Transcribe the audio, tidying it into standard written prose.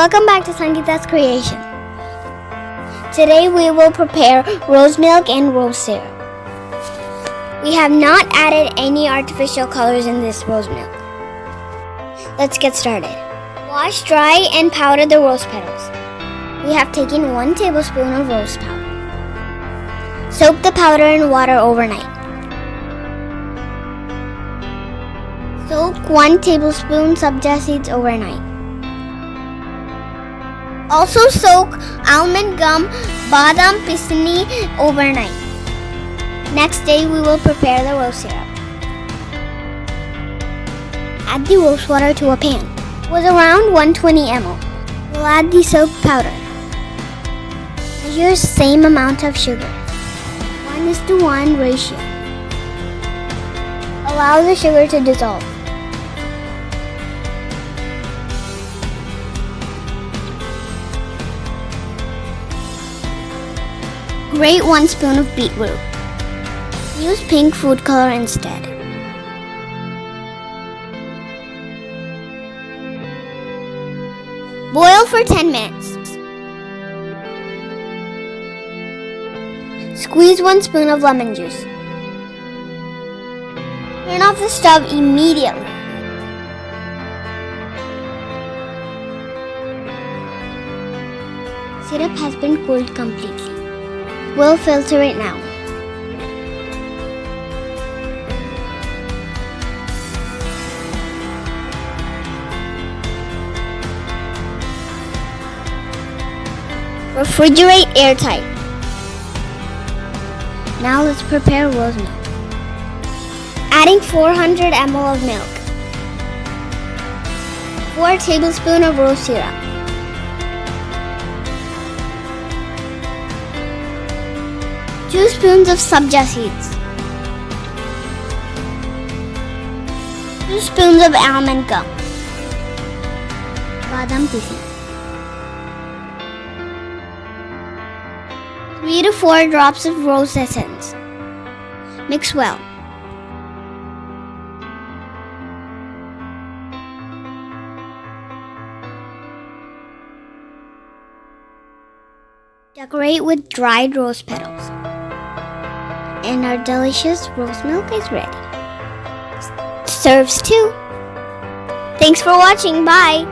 welcome back to Sangeetha's Creation. Today we will prepare rose milk and rose syrup. We have not added any artificial colors in this rose milk. Let's get started. Wash, dry, and powder the rose petals. We have taken 1 tablespoon of rose powder. Soak the powder in water overnight. Soak 1 tablespoon Sabja Seeds overnight. Also soak almond gum, badam, pisin overnight. Next day we will prepare the rose syrup. Add the rose water to a pan with around 120 ml. We'll add the soaked powder. Measure same amount of sugar. 1:1 ratio. Allow the sugar to dissolve. Grate 1 spoon of beetroot. Use pink food color instead. Boil for 10 minutes. Squeeze 1 spoon of lemon juice. Turn off the stove immediately. Syrup has been cooled completely. We'll filter it now. Refrigerate airtight. Now let's prepare rose milk. Adding 400 ml of milk. 4 tablespoons of rose syrup. 2 spoons of Sabja Seeds. 2 spoons of almond gum. Badam pisin. 3 to 4 drops of rose essence. Mix well. Decorate with dried rose petals. And our delicious rose milk is ready. Serves too. Thanks for watching. Bye.